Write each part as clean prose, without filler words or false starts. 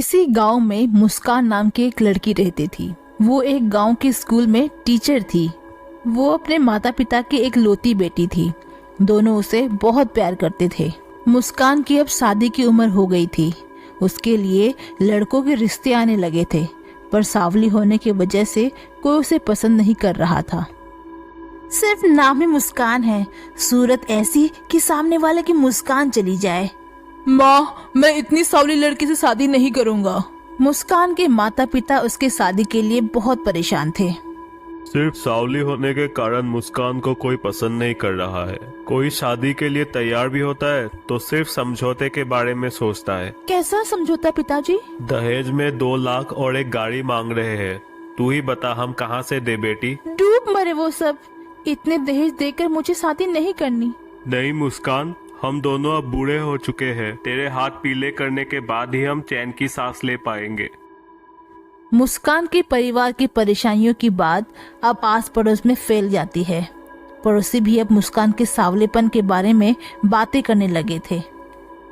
किसी गांव में मुस्कान नाम की एक लड़की रहती थी। वो एक गांव के स्कूल में टीचर थी। वो अपने माता पिता की एक लौती बेटी थी। दोनों उसे बहुत प्यार करते थे। मुस्कान की अब शादी की उम्र हो गई थी। उसके लिए लड़कों के रिश्ते आने लगे थे, पर सांवली होने की वजह से कोई उसे पसंद नहीं कर रहा था। सिर्फ नाम में मुस्कान है, सूरत ऐसी कि सामने वाले की मुस्कान चली जाए। माँ, मैं इतनी सांवली लड़की से शादी नहीं करूँगा। मुस्कान के माता पिता उसके शादी के लिए बहुत परेशान थे। सिर्फ सांवली होने के कारण मुस्कान को कोई पसंद नहीं कर रहा है। कोई शादी के लिए तैयार भी होता है तो सिर्फ समझौते के बारे में सोचता है। कैसा समझौता पिताजी? दहेज में 2 लाख और एक गाड़ी मांग रहे हैं। तू ही बता हम कहाँ से दे बेटी। डूब मरे वो सब। इतने दहेज देकर मुझे शादी नहीं करनी। नहीं मुस्कान, हम दोनों अब बूढ़े हो चुके हैं। तेरे हाथ पीले करने के बाद ही हम चैन की सांस ले पाएंगे। मुस्कान के परिवार की परेशानियों की बात अब आस पड़ोस में फैल जाती है। पड़ोसी भी अब मुस्कान के सांवलेपन के बारे में बातें करने लगे थे।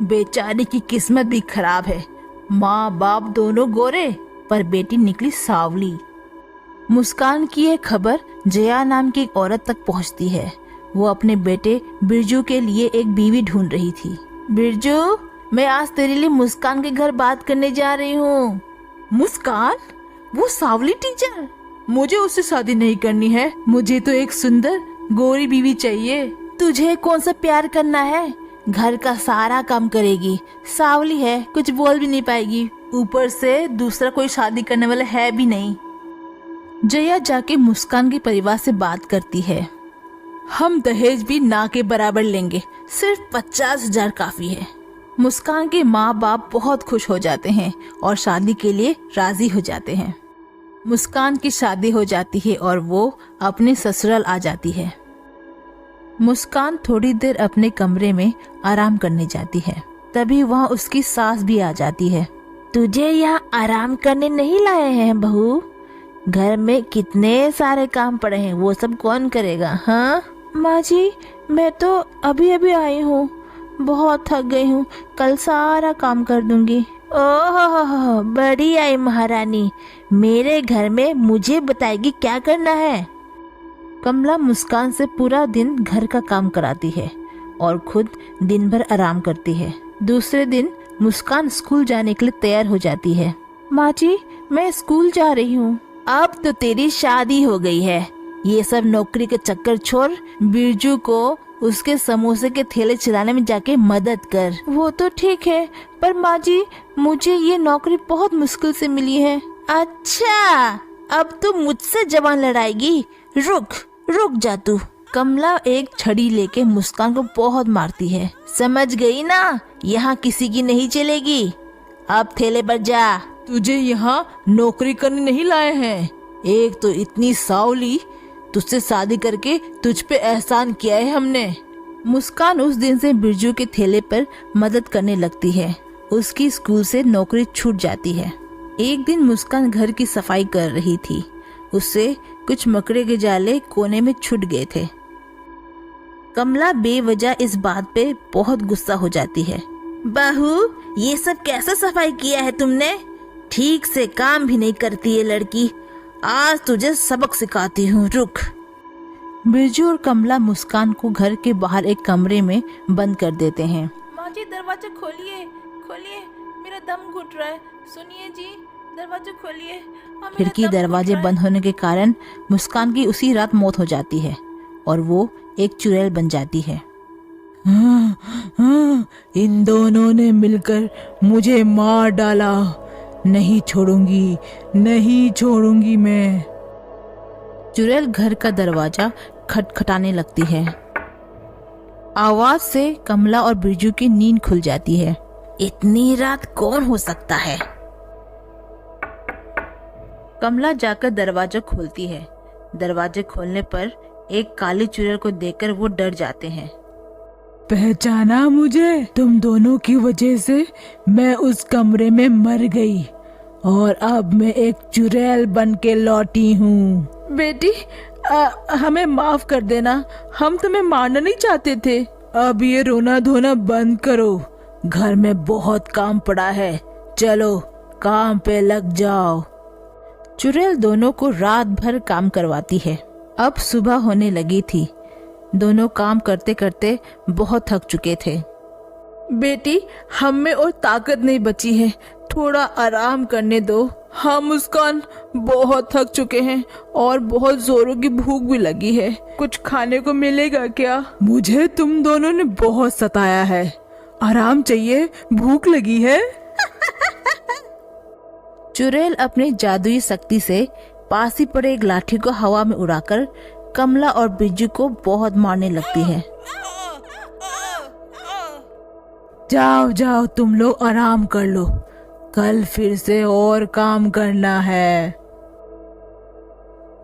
बेचारी की किस्मत भी खराब है। माँ बाप दोनों गोरे, पर बेटी निकली सांवली। मुस्कान की यह खबर जया नाम की एक औरत तक पहुंचती है। वो अपने बेटे बिरजू के लिए एक बीवी ढूंढ रही थी। बिरजू, मैं आज तेरे लिए मुस्कान के घर बात करने जा रही हूँ। मुस्कान? वो सांवली टीचर? मुझे उससे शादी नहीं करनी है। मुझे तो एक सुंदर गोरी बीवी चाहिए। तुझे कौन सा प्यार करना है? घर का सारा काम करेगी, सांवली है, कुछ बोल भी नहीं पाएगी। ऊपर से दूसरा कोई शादी करने वाला है भी नहीं। जया जाके मुस्कान के परिवार से बात करती है। हम दहेज भी ना के बराबर लेंगे, सिर्फ 50,000 काफी है। मुस्कान के माँ बाप बहुत खुश हो जाते हैं और शादी के लिए राजी हो जाते हैं। मुस्कान की शादी हो जाती है और वो अपने ससुराल आ जाती है। मुस्कान थोड़ी देर अपने कमरे में आराम करने जाती है। तभी वहाँ उसकी सास भी आ जाती है। तुझे यहाँ आराम करने नहीं लाए हैं बहू? घर में कितने सारे काम पड़े हैं, वो सब कौन करेगा? हाँ माँ जी, मैं तो अभी अभी आई हूँ, बहुत थक गई हूँ, कल सारा काम कर दूंगी। ओह बड़ी आई महारानी, मेरे घर में मुझे बताएगी क्या करना है। कमला मुस्कान से पूरा दिन घर का काम कराती है और खुद दिन भर आराम करती है। दूसरे दिन मुस्कान स्कूल जाने के लिए तैयार हो जाती है। माँ जी, मैं स्कूल जा रही हूँ। अब तो तेरी शादी हो गई है, ये सब नौकरी के चक्कर छोड़ बिरजू को उसके समोसे के थैले चलाने में जाके मदद कर। वो तो ठीक है, पर माँ जी मुझे ये नौकरी बहुत मुश्किल से मिली है। अच्छा, अब तू मुझसे जबान लड़ाएगी? रुक जा तू। कमला एक छड़ी लेके मुस्कान को बहुत मारती है। समझ गई ना, यहाँ किसी की नहीं चलेगी। अब थैले पर जा। तुझे यहाँ नौकरी करने नहीं लाए हैं। एक तो इतनी सांवली, तुझसे शादी करके तुझ पे एहसान किया है हमने। मुस्कान उस दिन से बिरजू के थैले पर मदद करने लगती है। उसकी स्कूल से नौकरी छूट जाती है। एक दिन मुस्कान घर की सफाई कर रही थी। उससे कुछ मकड़े के जाले कोने में छूट गए थे। कमला बेवजह इस बात पे बहुत गुस्सा हो जाती है। बहू, ये सब कैसे सफाई किया है तुमने? ठीक से काम भी नहीं करती ये लड़की। आज तुझे सबक सिखाती हूँ, रुक। बिरजू और कमला मुस्कान को घर के बाहर एक कमरे में बंद कर देते हैं। माँ जी, दरवाजा खोलिए, मेरा दम घुट रहा है। सुनिए जी, दरवाजा खोलिए। खिड़की दरवाजे बंद होने के कारण मुस्कान की उसी रात मौत हो जाती है और वो एक चुड़ैल बन जाती है। इन दोनों ने मिलकर मुझे मार डाला। नहीं छोड़ूंगी मैं। चुड़ैल घर का दरवाजा खटखटाने लगती है। आवाज से कमला और बिरजू की नींद खुल जाती है। इतनी रात कौन हो सकता है? कमला जाकर दरवाजा खोलती है। दरवाजे खोलने पर एक काली चुड़ैल को देखकर वो डर जाते हैं। पहचाना मुझे? तुम दोनों की वजह से मैं उस कमरे में मर गई और अब मैं एक चुड़ैल बन के लौटी हूँ। बेटी, हमें माफ कर देना, हम तुम्हें मारना नहीं चाहते थे। अब ये रोना धोना बंद करो, घर में बहुत काम पड़ा है। चलो काम पे लग जाओ। चुड़ैल दोनों को रात भर काम करवाती है। अब सुबह होने लगी थी। दोनों काम करते करते बहुत थक चुके थे। बेटी, हम में और ताकत नहीं बची है, थोड़ा आराम करने दो। हाँ मुस्कान, बहुत थक चुके हैं और बहुत जोरों की भूख भी लगी है। कुछ खाने को मिलेगा क्या? मुझे तुम दोनों ने बहुत सताया है, आराम चाहिए, भूख लगी है। चुड़ैल अपनी जादुई शक्ति से पास ही पड़े एक लाठी को हवा में उड़ाकर कमला और बिरजू को बहुत मारने लगती है। जाओ जाओ, तुम लोग आराम कर लो, कल फिर से और काम करना है।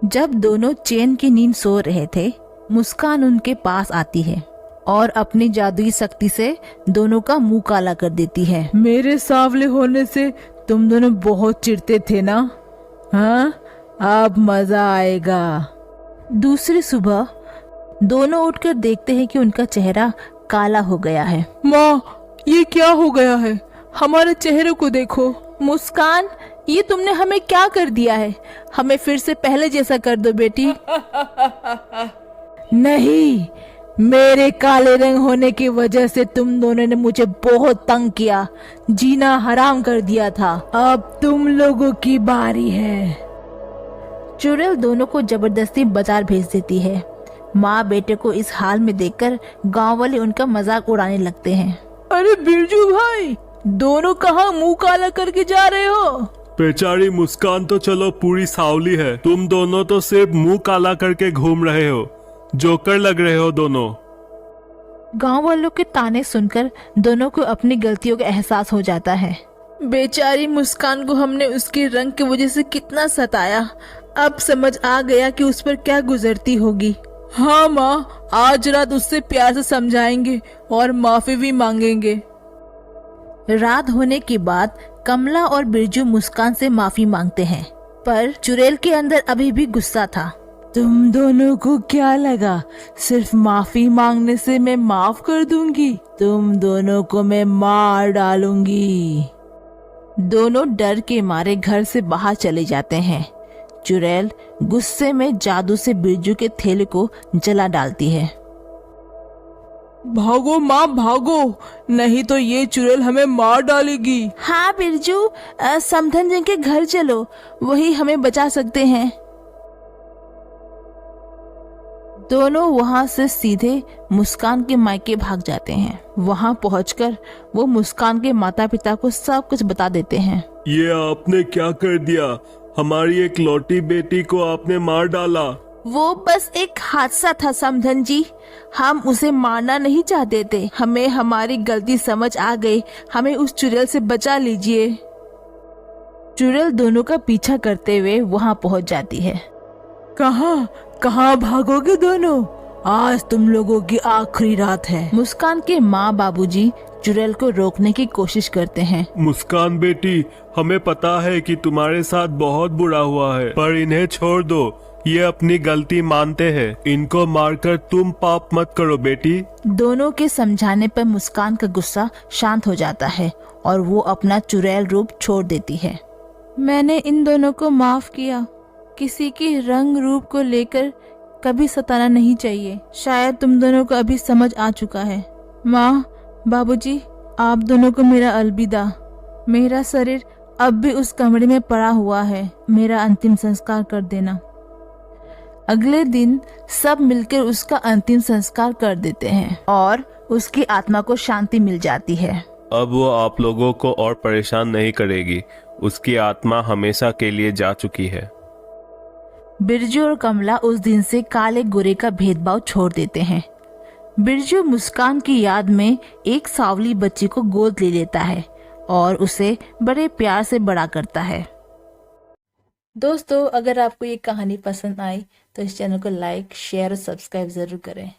जब दोनों चैन की नींद सो रहे थे, मुस्कान उनके पास आती है और अपनी जादुई शक्ति से दोनों का मुंह काला कर देती है। मेरे सांवले होने से तुम दोनों बहुत चिढ़ते थे ना? हाँ, अब मजा आएगा। दूसरी सुबह दोनों उठकर देखते हैं कि उनका चेहरा काला हो गया है। माँ, ये क्या हो गया है? हमारे चेहरे को देखो। मुस्कान, ये तुमने हमें क्या कर दिया है? हमें फिर से पहले जैसा कर दो बेटी। नहीं, मेरे काले रंग होने की वजह से तुम दोनों ने मुझे बहुत तंग किया, जीना हराम कर दिया था। अब तुम लोगों की बारी है। चुड़ैल दोनों को जबरदस्ती बाजार भेज देती है। माँ बेटे को इस हाल में देखकर गांव वाले उनका मजाक उड़ाने लगते हैं। अरे बिरजू भाई, दोनों कहाँ मुंह काला करके जा रहे हो? बेचारी मुस्कान तो चलो पूरी सावली है, तुम दोनों तो सिर्फ मुंह काला करके घूम रहे हो, जोकर लग रहे हो दोनों। गांव वालों के ताने सुनकर दोनों को अपनी गलतियों का एहसास हो जाता है। बेचारी मुस्कान को हमने उसके रंग की वजह से कितना सताया, अब समझ आ गया कि उस पर क्या गुजरती होगी। हाँ माँ, आज रात उससे प्यार से समझाएंगे और माफी भी मांगेंगे। रात होने के बाद कमला और बिरजू मुस्कान से माफी मांगते हैं, पर चुड़ैल के अंदर अभी भी गुस्सा था। तुम दोनों को क्या लगा सिर्फ माफी मांगने से मैं माफ कर दूंगी? तुम दोनों को मैं मार डालूंगी। दोनों डर के मारे घर से बाहर चले जाते हैं। चुड़ैल गुस्से में जादू से बिरजू के थैले को जला डालती है। भागो माँ, भागो, नहीं तो ये चुड़ैल हमें मार डालेगी। हाँ बिरजू, समधन जी के घर चलो, वही हमें बचा सकते हैं। दोनों वहां से सीधे मुस्कान के मायके भाग जाते हैं। वहां पहुंचकर वो मुस्कान के माता पिता को सब कुछ बता देते हैं। ये आपने क्या कर दिया? हमारी एक लौटी बेटी को आपने मार डाला। वो बस एक हादसा था समधन जी, हम उसे मारना नहीं चाहते थे। हमें हमारी गलती समझ आ गई, हमें उस चुड़ैल से बचा लीजिए। चुड़ैल दोनों का पीछा करते हुए वहां पहुंच जाती है। कहाँ भागोगे दोनों? आज तुम लोगों की आखिरी रात है। मुस्कान के माँ बाबूजी चुड़ैल को रोकने की कोशिश करते हैं। मुस्कान बेटी, हमें पता है कि तुम्हारे साथ बहुत बुरा हुआ है, पर इन्हें छोड़ दो, ये अपनी गलती मानते हैं, इनको मारकर तुम पाप मत करो बेटी। दोनों के समझाने पर मुस्कान का गुस्सा शांत हो जाता है और वो अपना चुड़ैल रूप छोड़ देती है। मैंने इन दोनों को माफ किया, किसी की रंग रूप को लेकर कभी सताना नहीं चाहिए। शायद तुम दोनों को अभी समझ आ चुका है। माँ, बाबूजी, आप दोनों को मेरा अलविदा। मेरा शरीर अब भी उस कमरे में पड़ा हुआ है, मेरा अंतिम संस्कार कर देना। अगले दिन सब मिलकर उसका अंतिम संस्कार कर देते हैं और उसकी आत्मा को शांति मिल जाती है। अब वो आप लोगों को और परेशान नहीं करेगी, उसकी आत्मा हमेशा के लिए जा चुकी है। बिरजू और कमला उस दिन से काले गोरे का भेदभाव छोड़ देते हैं। बिरजू मुस्कान की याद में एक सांवली बच्ची को गोद ले लेता है और उसे बड़े प्यार से बड़ा करता है। दोस्तों, अगर आपको ये कहानी पसंद आई तो इस चैनल को लाइक, शेयर और सब्सक्राइब जरूर करें।